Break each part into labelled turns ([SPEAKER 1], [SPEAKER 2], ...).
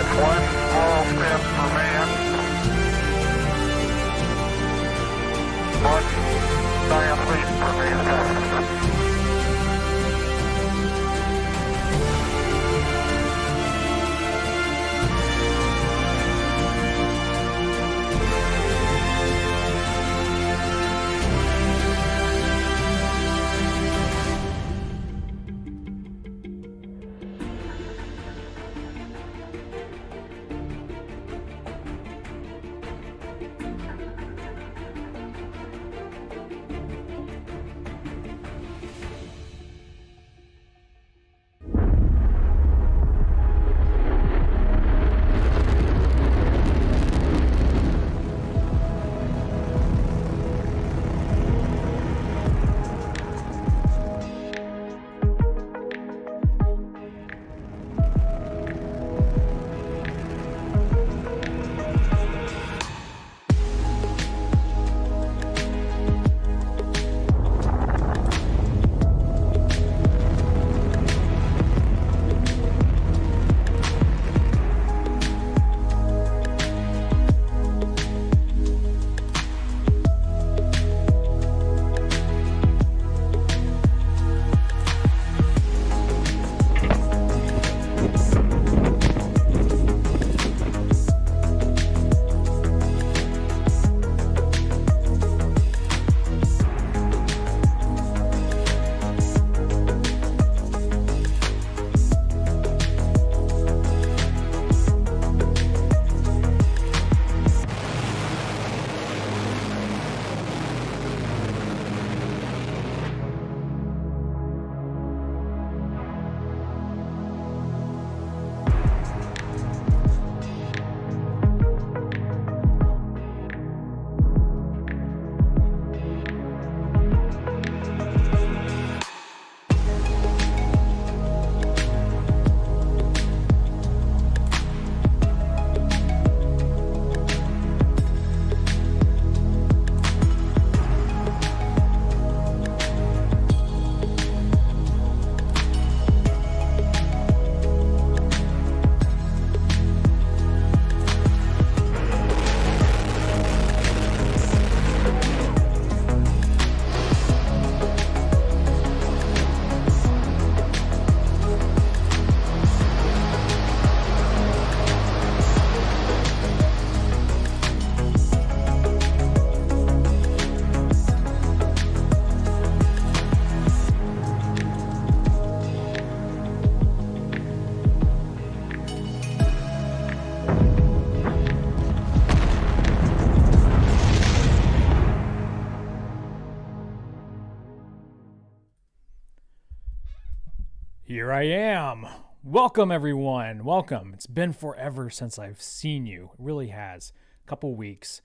[SPEAKER 1] It's one small step for man, one giant leap for mankind.
[SPEAKER 2] Here I am. Welcome, everyone. Welcome. It's been forever since I've seen you. It really has. A couple weeks.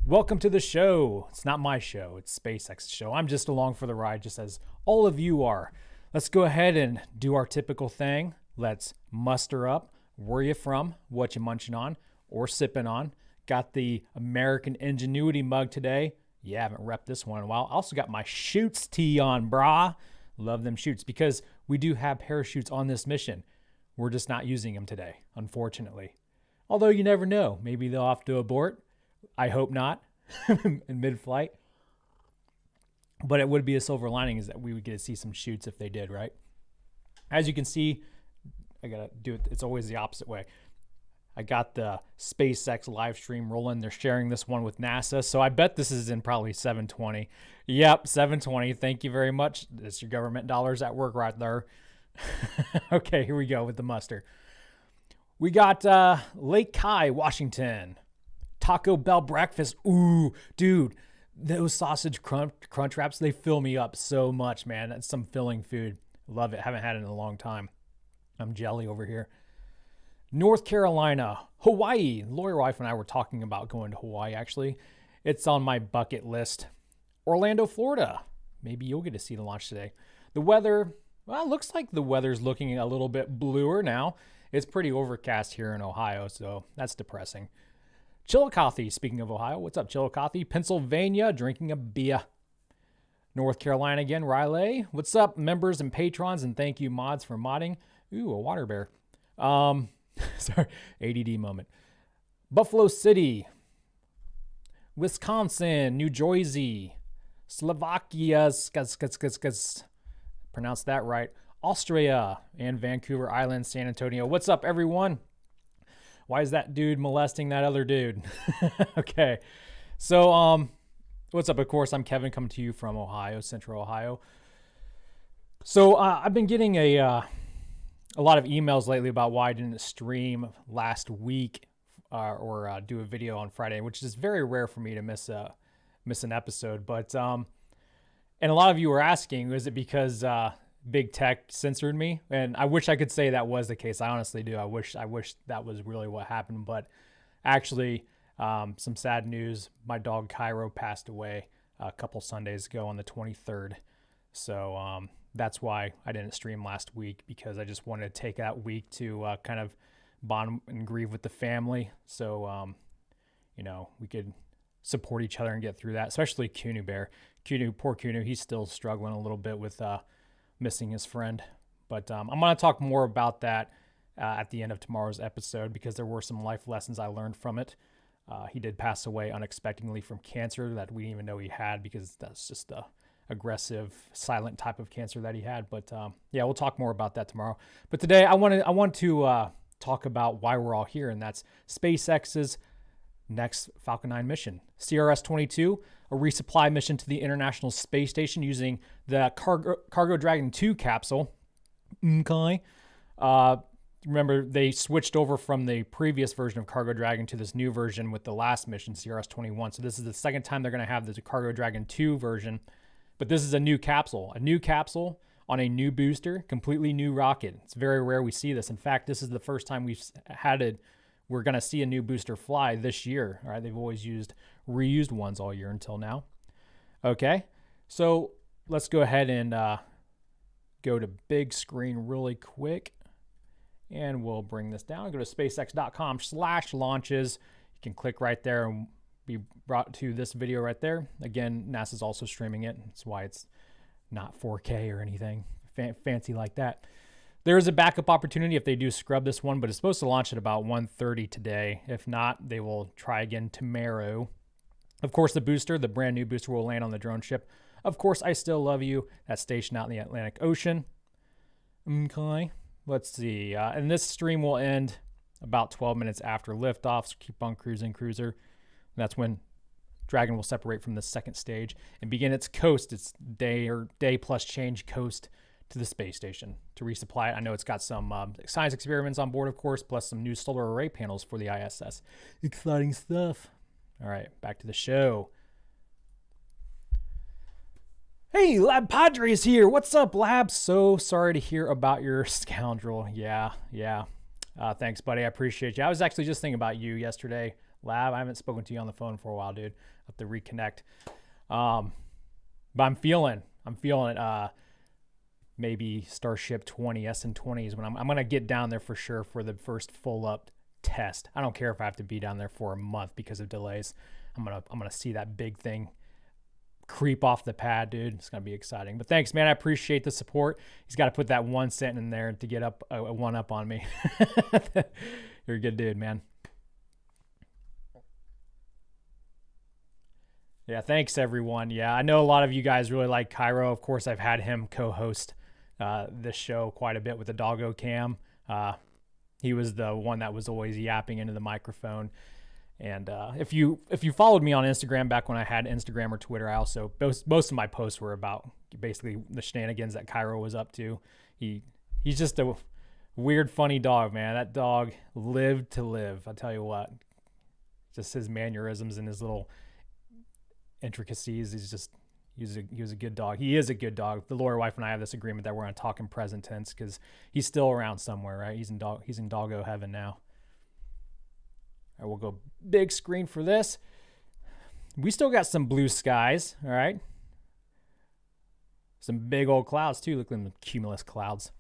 [SPEAKER 2] Welcome to the show. It's not my show. It's SpaceX's show. I'm just along for the ride, just as all of you are. Let's go ahead and do our typical thing. Let's muster up. Where you from? What you munching on or sipping on? Got the American Ingenuity mug today. Yeah, I haven't repped this one in a while. Also got my Chutes tee on, brah. Love them Chutes because we do have parachutes on this mission. We're just not using them today, unfortunately. Although you never know. Maybe they'll have to abort. I hope not in mid-flight. But it would be a silver lining is that we would get to see some Chutes if they did, right? As you can see, I got to do it. It's always the opposite way. I got the SpaceX live stream rolling. They're sharing this one with NASA. So I bet this is in probably 720. Yep, 720. Thank you very much. That's your government dollars at work right there. Okay, here we go with the muster. We got Lake Kai, Washington. Taco Bell breakfast. Ooh, dude, those sausage crunch wraps, they fill me up so much, man. That's some filling food. Love it. Haven't had it in a long time. I'm jelly over here. North Carolina, Hawaii. Lawyer wife and I were talking about going to Hawaii, actually. It's on my bucket list. Orlando, Florida. Maybe you'll get to see the launch today. The weather, well, it looks like the weather's looking a little bit bluer now. It's pretty overcast here in Ohio, so that's depressing. Chillicothe, speaking of Ohio, what's up, Chillicothe? Pennsylvania, drinking a beer. North Carolina again, Raleigh. What's up, members and patrons, and thank you, mods, for modding. Ooh, a water bear. Sorry, ADD moment. Buffalo City, Wisconsin, New Jersey, Slovakia, pronounce that right, Austria, and Vancouver Island, San Antonio. What's up, everyone? Why is that dude molesting that other dude? Okay. So, what's up? Of course, I'm Kevin, coming to you from Ohio, Central Ohio. So, I've been getting a lot of emails lately about why I didn't stream last week or do a video on Friday, which is very rare for me to miss an episode. But and a lot of you were asking, is it because big tech censored me? And I wish I could say that was the case. I honestly do. I wish that was really what happened. But actually, some sad news. My dog Cairo passed away a couple Sundays ago on the 23rd. So that's why I didn't stream last week, because I just wanted to take that week to kind of bond and grieve with the family. So, we could support each other and get through that, especially Kunu Bear. Poor Kunu, he's still struggling a little bit with missing his friend. But I'm going to talk more about that at the end of tomorrow's episode, because there were some life lessons I learned from it. He did pass away unexpectedly from cancer that we didn't even know he had, because that's just the aggressive, silent type of cancer that he had. But yeah, we'll talk more about that tomorrow. But today I want to talk about why we're all here, and that's SpaceX's next Falcon 9 mission, CRS-22, a resupply mission to the International Space Station using the Cargo Dragon 2 capsule. Okay. Remember, they switched over from the previous version of Cargo Dragon to this new version with the last mission, CRS-21. So this is the second time they're going to have the Cargo Dragon 2 version, but this is a new capsule on a new booster, completely new rocket. It's very rare we see this. In fact, this is the first time we're going to see a new booster fly this year. All right, they've always used reused ones all year until now. Okay, so let's go ahead and go to big screen really quick, and we'll bring this down. Go to spacex.com/launches. You can click right there and be brought to this video right there. Again, NASA's also streaming it. That's why it's not 4K or anything fancy like that. There is a backup opportunity if they do scrub this one, but it's supposed to launch at about 1:30 today. If not, they will try again tomorrow. Of course, the brand new booster, will land on the drone ship. Of course, I Still Love You, that's stationed out in the Atlantic Ocean. Okay, let's see. And this stream will end about 12 minutes after liftoff, so keep on cruising, cruiser. That's when Dragon will separate from the second stage and begin its day plus change coast to the space station to resupply it. I know it's got some science experiments on board, of course, plus some new solar array panels for the ISS. Exciting stuff. All right, back to the show. Hey, Lab Padre is here. What's up, Lab? So sorry to hear about your scoundrel. Yeah. Thanks, buddy. I appreciate you. I was actually just thinking about you yesterday, Lab. I haven't spoken to you on the phone for a while, dude. I'll have to reconnect. But I'm feeling it. Maybe Starship 20, SN20 is when I'm going to get down there for sure for the first full up test. I don't care if I have to be down there for a month because of delays. I'm going to see that big thing creep off the pad, dude. It's going to be exciting. But thanks, man. I appreciate the support. He's got to put that 1 cent in there to get up a one up on me. You're a good dude, man. Yeah, thanks, everyone. Yeah, I know a lot of you guys really like Cairo. Of course, I've had him co-host this show quite a bit with the doggo cam. He was the one that was always yapping into the microphone. And if you followed me on Instagram back when I had Instagram or Twitter, I also most of my posts were about basically the shenanigans that Cairo was up to. He's just a weird, funny dog, man. That dog lived to live. I tell you what, just his mannerisms and his little intricacies. He was a good dog. He is a good dog. The lawyer wife and I have this agreement that we're going to talk in present tense because he's still around somewhere, right? He's in doggo heaven now. All right, we'll go big screen for this. We still got some blue skies, all right? Some big old clouds too. Look at them cumulus clouds.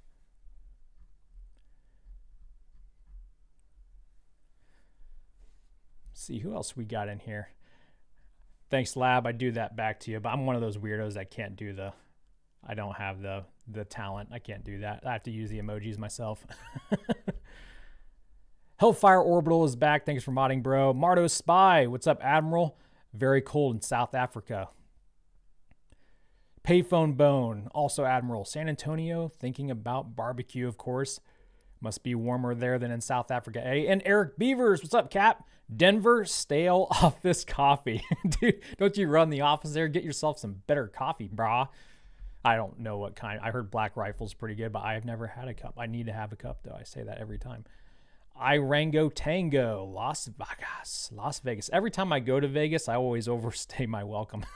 [SPEAKER 2] Let's see who else we got in here. Thanks, Lab. I do that back to you, but I'm one of those weirdos that can't do I don't have the talent. I can't do that. I have to use the emojis myself. Hellfire Orbital is back. Thanks for modding, bro. Mardo Spy, what's up, Admiral? Very cold in South Africa. Payphone Bone, also Admiral. San Antonio, thinking about barbecue, of course. Must be warmer there than in South Africa, eh? And Eric Beavers, what's up, Cap? Denver stale office coffee. Dude, don't you run the office there? Get yourself some better coffee, brah. I don't know what kind. I heard Black Rifle's pretty good, but I've never had a cup. I need to have a cup, though. I say that every time. Irango Tango, Las Vegas. Every time I go to Vegas, I always overstay my welcome.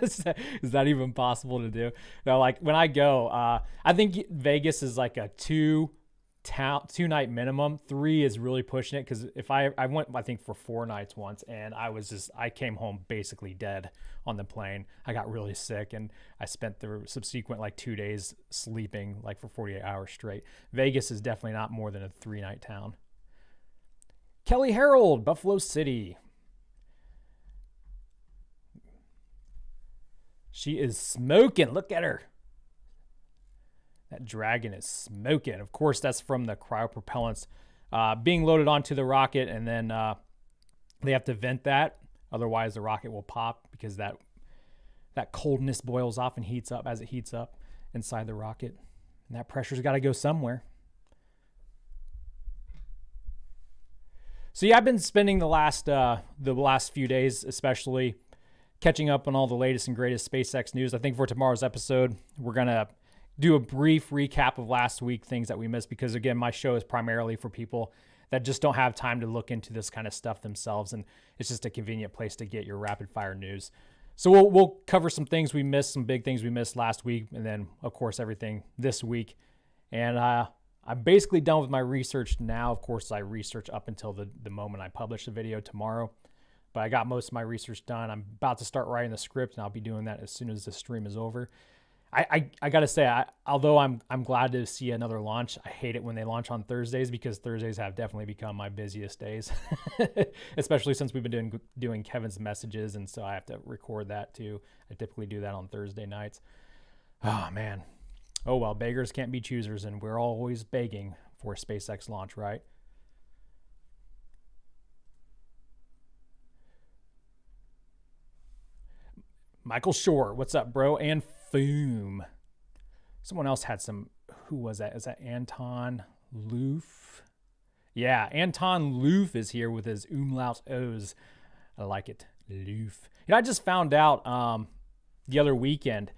[SPEAKER 2] Is that even possible to do? No, like when I go, I think Vegas is like a two-night minimum. 3 is really pushing it, because if I went, I think, for 4 nights once, and I came home basically dead on the plane. I got really sick, and I spent the subsequent like 2 days sleeping like for 48 hours straight. Vegas is definitely not more than a 3-night town. Kelly Harold, Buffalo City. She is smoking. Look at her. That dragon is smoking. Of course, that's from the cryopropellants being loaded onto the rocket, and then they have to vent that. Otherwise, the rocket will pop, because that coldness boils off and heats up as it heats up inside the rocket. And that pressure's got to go somewhere. So yeah, I've been spending the last few days, especially, catching up on all the latest and greatest SpaceX news. I think for tomorrow's episode, we're gonna do a brief recap of last week, things that we missed, because again, my show is primarily for people that just don't have time to look into this kind of stuff themselves, and it's just a convenient place to get your rapid fire news. So we'll cover some things we missed, some big things we missed last week, and then of course everything this week. And I'm basically done with my research now. Of course, I research up until the moment I publish the video tomorrow, but I got most of my research done. I'm about to start writing the script, and I'll be doing that as soon as the stream is over. I gotta say, although I'm glad to see another launch, I hate it when they launch on Thursdays, because Thursdays have definitely become my busiest days, especially since we've been doing Kevin's messages, and so I have to record that too. I typically do that on Thursday nights. Oh man. Oh well, beggars can't be choosers, and we're always begging for a SpaceX launch, right? Michael Shore, what's up, bro? And Foom. Someone else had some. Who was that? Is that Anton Loof? Yeah, Anton Loof is here with his umlaut O's. I like it, Loof. You know, I just found out the other weekend.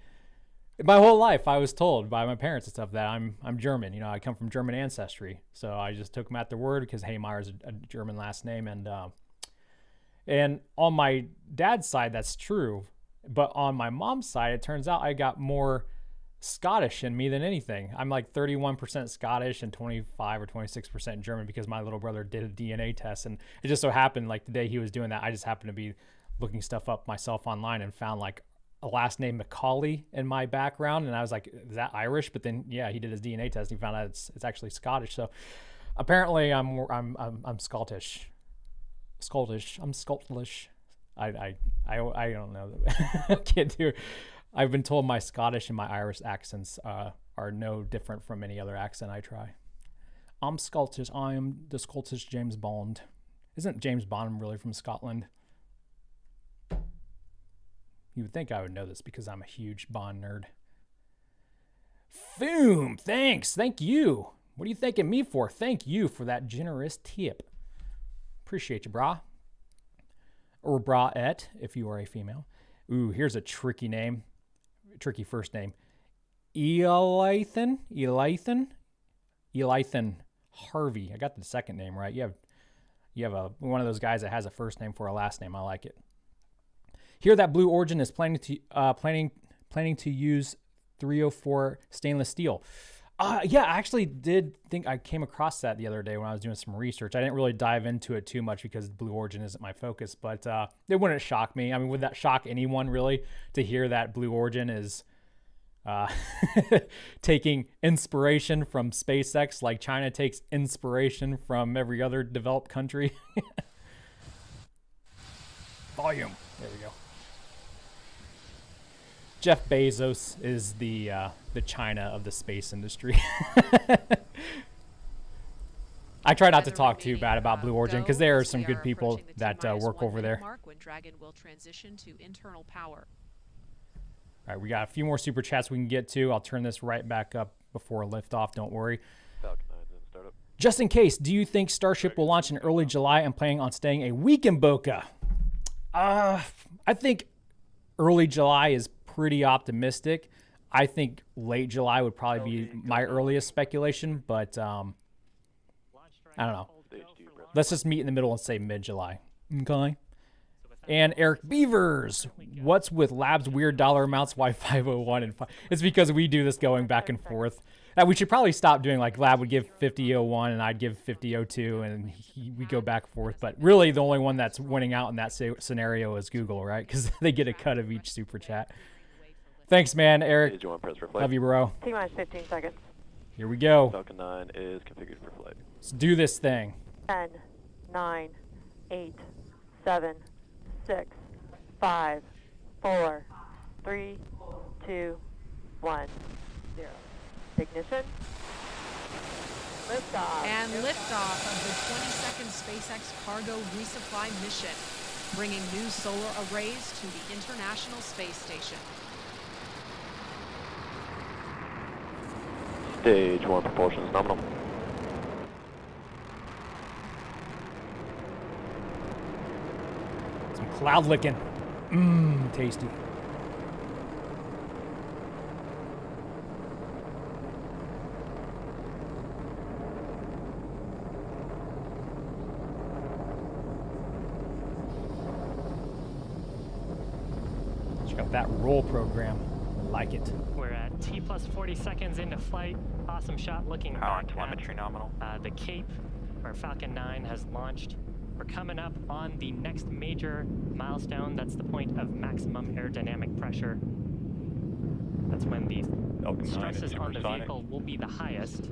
[SPEAKER 2] My whole life, I was told by my parents and stuff that I'm German. You know, I come from German ancestry, so I just took them at their word, because Haymeyer's a German last name, and on my dad's side, that's true, but on my mom's side, it turns out I got more Scottish in me than anything. I'm like 31% Scottish and 25 or 26% German, because my little brother did a DNA test, and it just so happened like the day he was doing that, I just happened to be looking stuff up myself online and found like a last name Macaulay in my background, and I was like, is that Irish? But then yeah, he did his DNA test and he found out it's actually Scottish. So apparently I'm Scottish. I'm Scottish. I don't know. I can't do it. I've been told my Scottish and my Irish accents are no different from any other accent I try. I'm Scottish. I am the Scottish James Bond. Isn't James Bond really from Scotland? You would think I would know this, because I'm a huge Bond nerd. Foom, thanks. Thank you. What are you thanking me for? Thank you for that generous tip. Appreciate you, brah. Or brahette, if you are a female. Ooh, here's a tricky name. Tricky first name. Elithan Harvey. I got the second name right. You have one of those guys that has a first name for a last name. I like it. Here, that Blue Origin is planning to use 304 stainless steel. Yeah, I actually did think I came across that the other day when I was doing some research. I didn't really dive into it too much, because Blue Origin isn't my focus, but it wouldn't shock me. I mean, would that shock anyone really, to hear that Blue Origin is taking inspiration from SpaceX, like China takes inspiration from every other developed country? Volume. There we go. Jeff Bezos is the China of the space industry. I try not to talk too bad about Blue Origin because there are some good people that work over there.
[SPEAKER 3] When Dragon will transition to internal power.
[SPEAKER 2] All right, we got a few more super chats we can get to. I'll turn this right back up before liftoff. Don't worry.
[SPEAKER 4] Falcon 9's in startup.
[SPEAKER 2] Just in case, do you think Starship will launch in early July and planning on staying a week in Boca? I think early July is pretty optimistic. I think late July would probably be my earliest speculation, but I don't know. Let's just meet in the middle and say mid-July. Okay. And Eric Beavers, what's with Lab's weird dollar amounts? Why 501 and 5? It's because we do this going back and forth. Now, we should probably stop doing like Lab would give 5001 and I'd give 5002 and we go back and forth. But really, the only one that's winning out in that scenario is Google, right? Because they get a cut of each super chat. Thanks, man, Eric.
[SPEAKER 4] Did you want to press for flight?
[SPEAKER 2] Love you, bro.
[SPEAKER 5] T-minus 15 seconds.
[SPEAKER 2] Here we go.
[SPEAKER 4] Falcon 9 is configured for flight.
[SPEAKER 2] Let's do this thing.
[SPEAKER 5] 10, 9, 8, 7, 6, 5, 4, 3, 2, 1, 0. Ignition. Liftoff.
[SPEAKER 3] And liftoff of the 22nd SpaceX cargo resupply mission, bringing new solar arrays to the International Space Station.
[SPEAKER 4] Stage 1 propulsion is nominal.
[SPEAKER 2] Some cloud licking. Tasty. Check out that roll program. Like it.
[SPEAKER 6] We're at T plus 40 seconds into flight. Awesome shot looking
[SPEAKER 7] Power
[SPEAKER 6] back
[SPEAKER 7] telemetry nominal.
[SPEAKER 6] The Cape, where Falcon 9 has launched. We're coming up on the next major milestone. That's the point of maximum aerodynamic pressure. That's when the stresses on the vehicle will be the highest.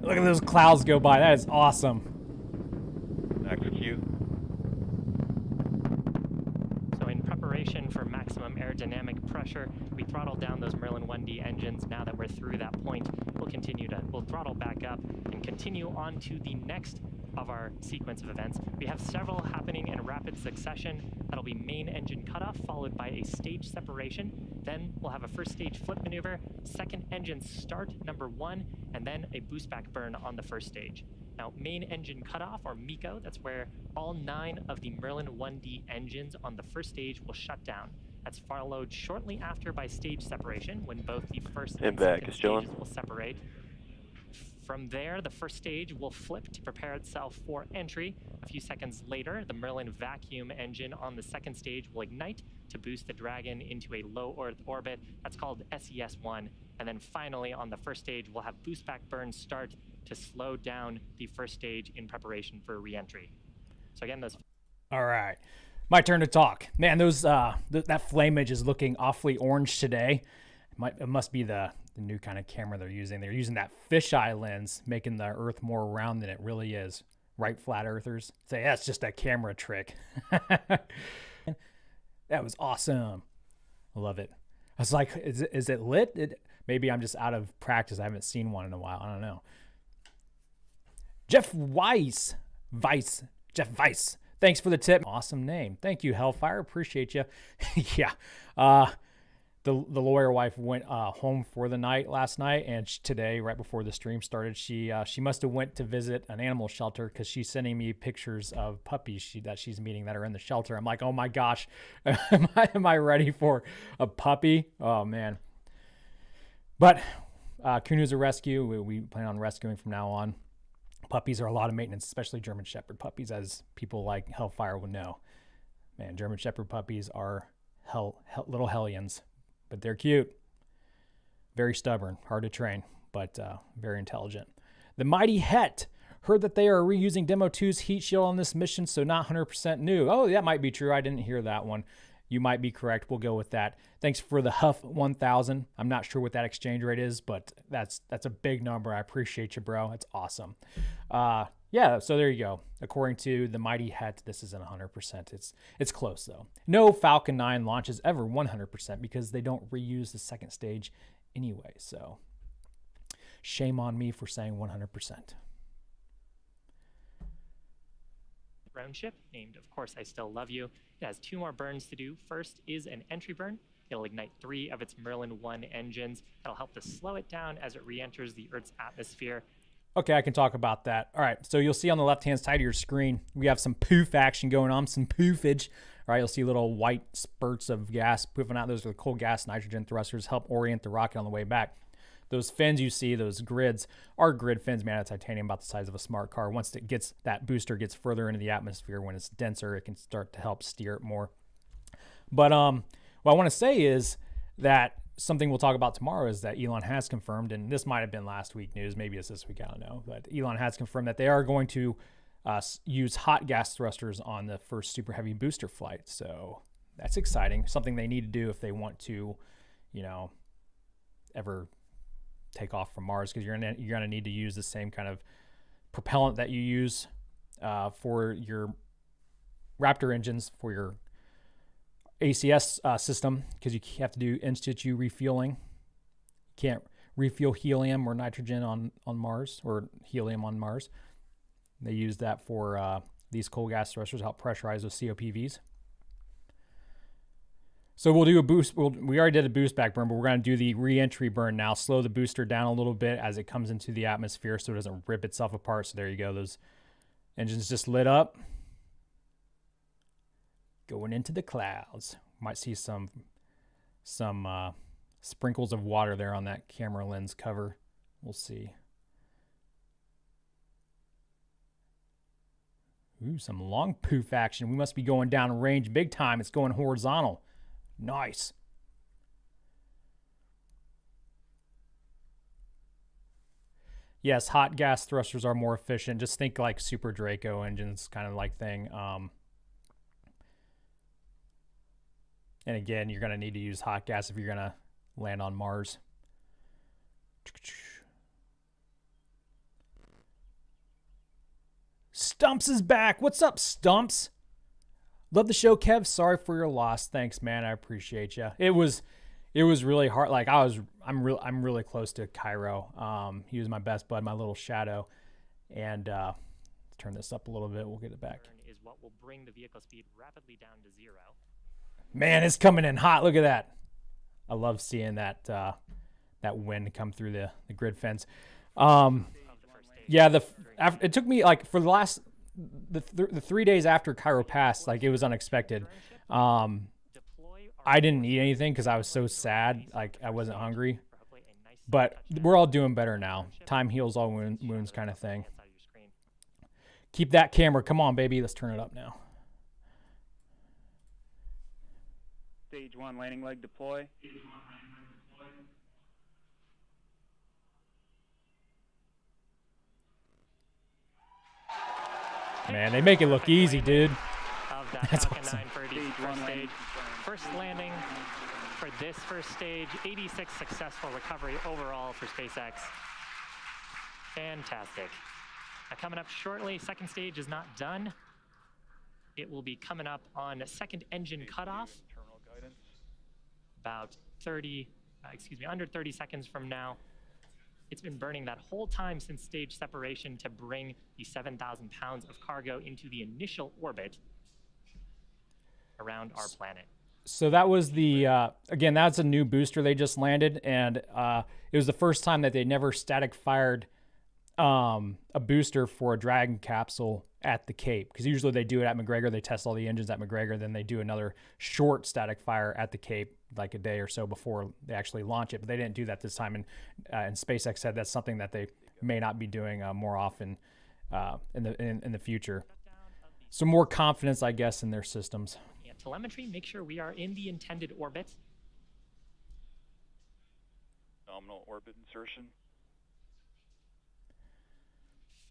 [SPEAKER 2] Look at those clouds go by. That is awesome.
[SPEAKER 7] Active Q.
[SPEAKER 6] So in preparation for maximum aerodynamic pressure, we throttled down those Merlin 1D engines. Now that we're through that point, we'll throttle back up and continue on to the next of our sequence of events. We have several happening in rapid succession. That'll be main engine cutoff, followed by a stage separation. Then we'll have a first stage flip maneuver, second engine start, number 1, and then a boost back burn on the first stage. Now, main engine cutoff, or MECO, that's where all 9 of the Merlin 1D engines on the first stage will shut down. That's followed shortly after by stage separation, when both the first and second stages will separate. From there, the first stage will flip to prepare itself for entry. A few seconds later, the Merlin vacuum engine on the second stage will ignite to boost the Dragon into a low Earth orbit. That's called SES-1. And then finally, on the first stage, we'll have boost back burn start to slow down the first stage in preparation for re-entry. So again, those...
[SPEAKER 2] All right. My turn to talk. Man, those that flameage is looking awfully orange today. It must be the new kind of camera they're using. They're using that fisheye lens, making the Earth more round than it really is. Right, flat earthers? Say, that's just a camera trick. That was awesome. I love it. I was like, is it lit? Maybe I'm just out of practice. I haven't seen one in a while. I don't know. Jeff Weiss. Jeff Weiss. Thanks for the tip. Awesome name. Thank you, Hellfire. Appreciate you. Yeah. The lawyer wife went home for the night last night, and today, right before the stream started, she must have went to visit an animal shelter because she's sending me pictures of puppies that she's meeting that are in the shelter. I'm like, oh my gosh, am I ready for a puppy? Oh man. But Kunu's a rescue. We plan on rescuing from now on. Puppies are a lot of maintenance, especially German Shepherd puppies, as people like Hellfire will know. Man, German Shepherd puppies are little hellions. But they're cute. Very stubborn, hard to train, but very intelligent. The Mighty Het. Heard that they are reusing Demo 2's heat shield on this mission, so not 100% new. Oh, that might be true. I didn't hear that one. You might be correct. We'll go with that. Thanks for the Huff 1000. I'm not sure what that exchange rate is, but that's a big number. I appreciate you, bro. It's awesome. Yeah, so there you go. According to the Mighty Het, this isn't 100%. It's close, though. No Falcon 9 launch is ever 100% because they don't reuse the second stage anyway. So shame on me for saying 100%.
[SPEAKER 6] drone ship named Of Course I Still Love You. It has 2 more burns to do. First is an entry burn. It'll ignite 3 of its Merlin 1 engines. That'll help to slow it down as it re-enters the Earth's atmosphere.
[SPEAKER 2] Okay, I can talk about that. All right, so you'll see on the left-hand side of your screen, we have some poof action going on, some poofage. All right, you'll see little white spurts of gas poofing out. Those are the cold gas nitrogen thrusters, help orient the rocket on the way back. Those fins you see, those grids, are grid fins made out of titanium about the size of a smart car. Once it gets, that booster gets further into the atmosphere, when it's denser, it can start to help steer it more. But what I want to say is that something we'll talk about tomorrow is that Elon has confirmed, and this might have been last week news, maybe it's this week, I don't know, but Elon has confirmed that they are going to use hot gas thrusters on the first super heavy booster flight. So that's exciting, something they need to do if they want to, you know, ever take off from Mars, because you're gonna need to use the same kind of propellant that you use for your Raptor engines, for your ACS system, because you have to do in-situ refueling. You can't refuel helium or nitrogen on Mars, or helium on Mars. They use that for these cold gas thrusters to help pressurize those COPVs. So we'll do a boost. We already did a boost back burn, but we're going to do the re-entry burn now. Slow the booster down a little bit as it comes into the atmosphere so it doesn't rip itself apart. So there you go. Those engines just lit up. Going into the clouds. Might see some sprinkles of water there on that camera lens cover. We'll see. Ooh, some long poof action. We must be going down range big time. It's going horizontal. Nice. Yes, hot gas thrusters are more efficient. Just think like Super Draco engines kind of like thing. And again, you're going to need to use hot gas if you're going to land on Mars. Stumps is back. What's up, Stumps? Love the show, Kev. Sorry for your loss. Thanks, man. I appreciate you. It was really hard. Like I'm really close to Cairo. He was my best bud, my little shadow. And let's turn this up a little bit. We'll get it back.
[SPEAKER 6] Is what will bring the vehicle speed rapidly down to 0.
[SPEAKER 2] Man, it's coming in hot. Look at that. I love seeing that that wind come through the grid fence. Yeah, it took me like for the last the 3 days after Cairo passed, like it was unexpected. I didn't eat anything because I was so sad, like I wasn't hungry. But we're all doing better now. Time heals all wounds kind of thing. Keep that camera. Come on, baby. Let's turn it up now.
[SPEAKER 8] Stage 1 landing leg deploy.
[SPEAKER 2] Man, they make it look easy, dude.
[SPEAKER 6] Of that
[SPEAKER 2] That's
[SPEAKER 6] Falcon
[SPEAKER 2] awesome.
[SPEAKER 6] 9 for the first stage. First landing for this first stage. 86 successful recovery overall for SpaceX. Fantastic. Coming up shortly, second stage is not done. It will be coming up on second engine cutoff. About under 30 seconds from now. It's been burning that whole time since stage separation to bring the 7,000 pounds of cargo into the initial orbit around our planet.
[SPEAKER 2] So that was the, again, that's a new booster they just landed, and it was the first time that they never static fired a booster for a Dragon capsule at the Cape, because usually they do it at McGregor. They test all the engines at McGregor, then they do another short static fire at the Cape, like a day or so before they actually launch it. But they didn't do that this time, and SpaceX said that's something that they may not be doing more often in the future. So more confidence, I guess, in their systems.
[SPEAKER 6] Yeah, telemetry, make sure we are in the intended orbit.
[SPEAKER 7] Nominal orbit insertion.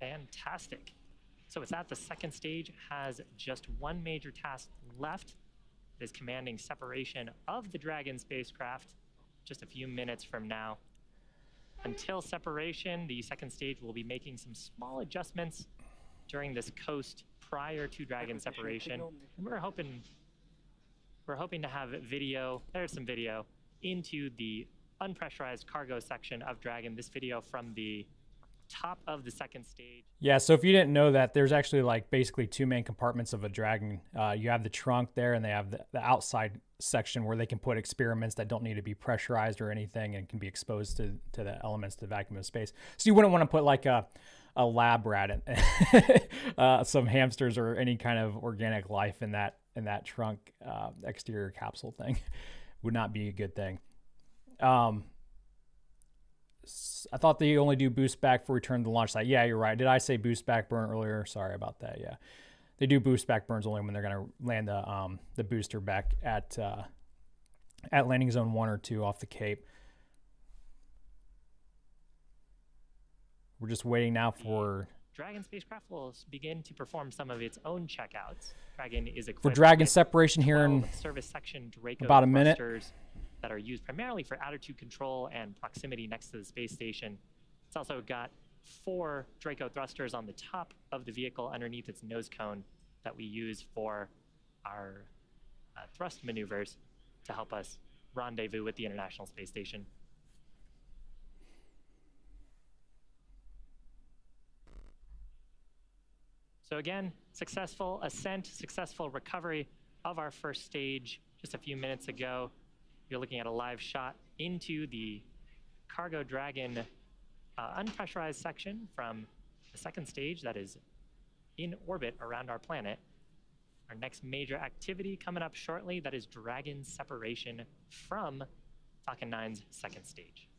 [SPEAKER 6] Fantastic. So it's at the second stage, has just one major task left. It is commanding separation of the Dragon spacecraft just a few minutes from now. Until separation, the second stage will be making some small adjustments during this coast prior to Dragon separation. And we're hoping to have video, there's some video, into the unpressurized cargo section of Dragon. This video from the top of the second stage.
[SPEAKER 2] Yeah, so if you didn't know that, there's actually like basically two main compartments of a Dragon. You have the trunk there, and they have the outside section where they can put experiments that don't need to be pressurized or anything and can be exposed to the elements, the vacuum of space. So you wouldn't want to put like a lab rat and some hamsters or any kind of organic life in that trunk exterior capsule thing. Would not be a good thing. I thought they only do boost back for return to the launch site. Yeah, you're right. Did I say boost back burn earlier? Sorry about that. Yeah, they do boost back burns only when they're going to land the booster back at landing zone 1 or 2 off the Cape. We're just waiting now for
[SPEAKER 6] Dragon spacecraft will begin to perform some of its own checkouts. Dragon is equipped
[SPEAKER 2] for Dragon
[SPEAKER 6] with
[SPEAKER 2] separation here in
[SPEAKER 6] 12 service section Draco
[SPEAKER 2] about a minute.
[SPEAKER 6] thrusters that are used primarily for attitude control and proximity next to the space station. It's also got 4 Draco thrusters on the top of the vehicle underneath its nose cone that we use for our thrust maneuvers to help us rendezvous with the International Space Station. So again, successful ascent, successful recovery of our first stage just a few minutes ago. You're looking at a live shot into the Cargo Dragon unpressurized section from the second stage that is in orbit around our planet. Our next major activity coming up shortly, that is Dragon separation from Falcon 9's second stage.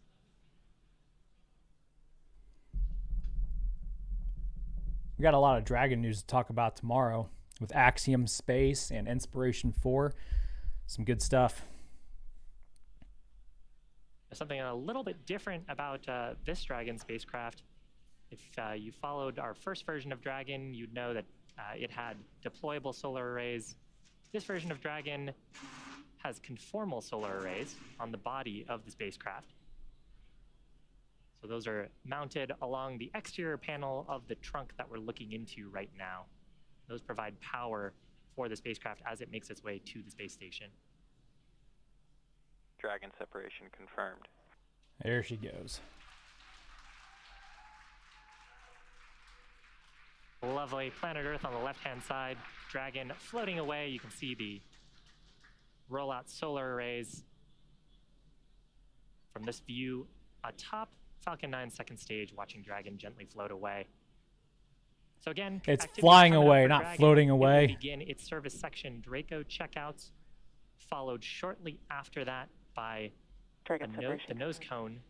[SPEAKER 2] We got a lot of Dragon news to talk about tomorrow with Axiom Space and Inspiration 4. Some good stuff.
[SPEAKER 6] Something a little bit different about this Dragon spacecraft. If you followed our first version of Dragon, you'd know that it had deployable solar arrays. This version of Dragon has conformal solar arrays on the body of the spacecraft. So those are mounted along the exterior panel of the trunk that we're looking into right now. Those provide power for the spacecraft as it makes its way to the space station.
[SPEAKER 4] Dragon separation confirmed.
[SPEAKER 2] There she goes.
[SPEAKER 6] Lovely. Planet Earth on the left-hand side. Dragon floating away. You can see the rollout solar arrays from this view atop Falcon 9's second stage, watching Dragon gently float away. So again,
[SPEAKER 2] it's
[SPEAKER 6] activity
[SPEAKER 2] flying
[SPEAKER 6] coming up
[SPEAKER 2] away,
[SPEAKER 6] for
[SPEAKER 2] not
[SPEAKER 6] Dragon.
[SPEAKER 2] floating
[SPEAKER 6] It will
[SPEAKER 2] away.
[SPEAKER 6] begin its service section Draco checkouts, followed shortly after that by
[SPEAKER 5] Dragon
[SPEAKER 6] the
[SPEAKER 5] separation.
[SPEAKER 6] nose cone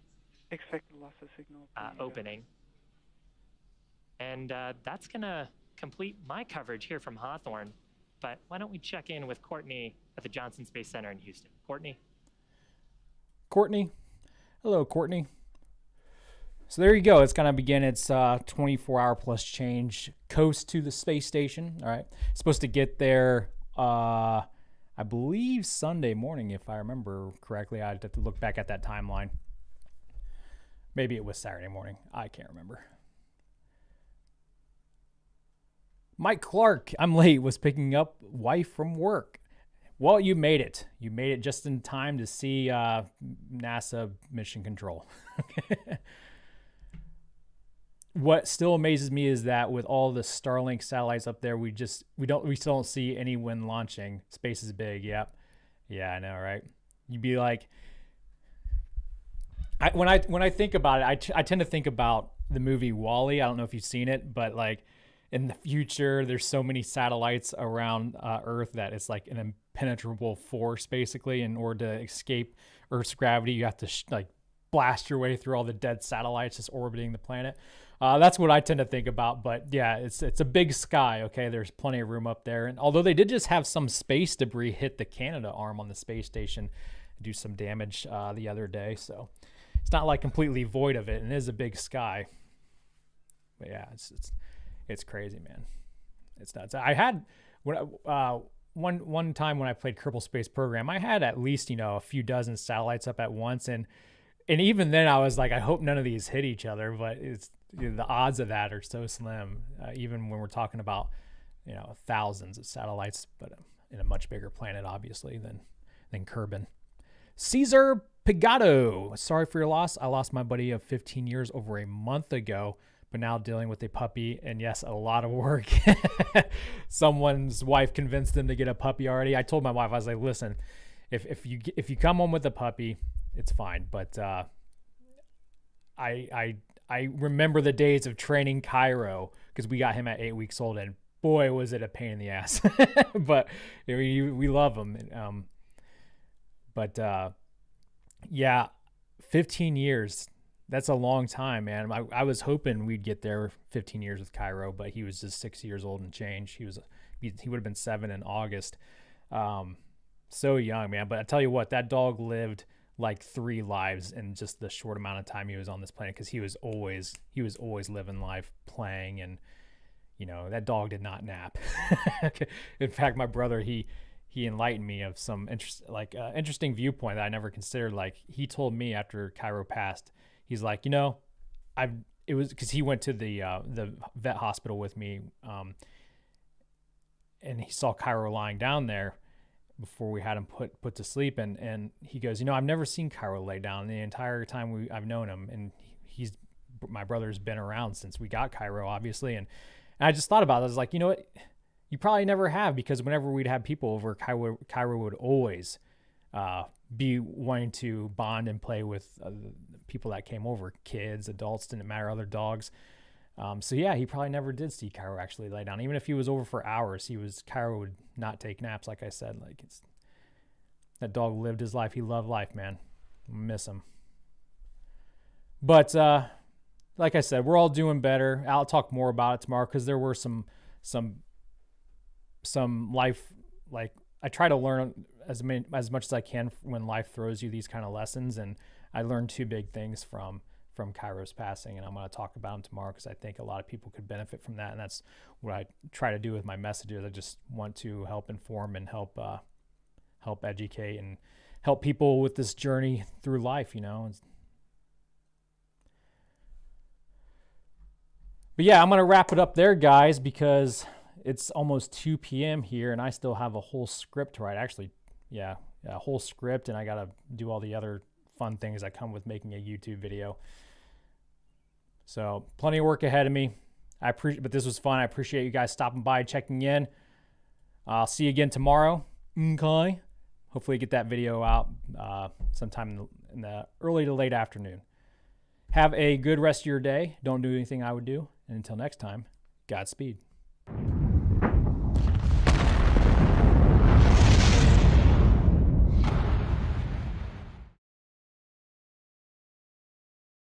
[SPEAKER 8] Expected loss of signal.
[SPEAKER 6] opening. And that's going to complete my coverage here from Hawthorne. But why don't we check in with Courtney at the Johnson Space Center in Houston. Courtney?
[SPEAKER 2] Courtney. Hello, Courtney. So there you go. It's going to begin its 24-hour plus change coast to the space station. All right. It's supposed to get there, I believe, Sunday morning, if I remember correctly. I'd have to look back at that timeline. Maybe it was Saturday morning. I can't remember. Mike Clark, I'm late, was picking up wife from work. Well, you made it. You made it just in time to see NASA mission control. What still amazes me is that with all the Starlink satellites up there, we still don't see anyone launching. Space is big. Yep. Yeah, I know, right? You'd be like, when I think about it, I tend to think about the movie WALL-E. I don't know if you've seen it, but like in the future, there's so many satellites around Earth that it's like an impenetrable force, basically. In order to escape Earth's gravity, you have to like blast your way through all the dead satellites just orbiting the planet. That's what I tend to think about. But yeah, it's a big sky. Okay, there's plenty of room up there. And although they did just have some space debris hit the Canada arm on the space station, do some damage the other day, so it's not like completely void of it, and it is a big sky. But yeah, it's crazy, man. It's nuts. I had one time when I played Kerbal Space Program, I had at least a few dozen satellites up at once, and even then I was like, I hope none of these hit each other. But it's the odds of that are so slim, even when we're talking about thousands of satellites, but in a much bigger planet, obviously, than Kerbin. Caesar Pigado, sorry for your loss. I lost my buddy of 15 years over a month ago, but now dealing with a puppy, and yes, a lot of work. Someone's wife convinced them to get a puppy already. I told my wife, I was like, listen, if you come home with a puppy, it's fine. But I remember the days of training Cairo, because we got him at 8 weeks old, and boy, was it a pain in the ass. But we love him. Yeah, 15 years. That's a long time, man. I was hoping we'd get there 15 years with Cairo, but he was just 6 years old and change. He would have been 7 in August. So young, man. But I tell you what, that dog lived like 3 lives in just the short amount of time he was on this planet, because he was always living life, playing, and that dog did not nap. In fact, my brother, he enlightened me of some interesting viewpoint that I never considered. Like, he told me after Cairo passed, he's like, it was because he went to the vet hospital with me, and he saw Cairo lying down there before we had him put to sleep, and he goes, I've never seen Cairo lay down the entire time I've known him, and my brother's been around since we got Cairo, obviously, and I just thought about it. I was like, you know what? You probably never have, because whenever we'd have people over, Cairo would always be wanting to bond and play with people that came over, kids, adults, didn't matter, other dogs. So yeah, he probably never did see Cairo actually lay down. Even if he was over for hours, Cairo would not take naps. Like I said, that dog lived his life. He loved life, man. I miss him. But like I said, we're all doing better. I'll talk more about it tomorrow, because there were some life, like, I try to learn as much as I can when life throws you these kind of lessons, and I learned 2 big things from Cairo's passing, and I'm going to talk about them tomorrow, because I think a lot of people could benefit from that, and that's what I try to do with my messages. I just want to help inform and help educate and help people with this journey through life, But yeah, I'm going to wrap it up there, guys, because it's almost 2 p.m. here, and I still have a whole script to write. Actually, yeah, a whole script, and I got to do all the other fun things that come with making a YouTube video. So plenty of work ahead of me. But this was fun. I appreciate you guys stopping by, checking in. I'll see you again tomorrow. Okay. Hopefully get that video out sometime in the early to late afternoon. Have a good rest of your day. Don't do anything I would do. And until next time, Godspeed.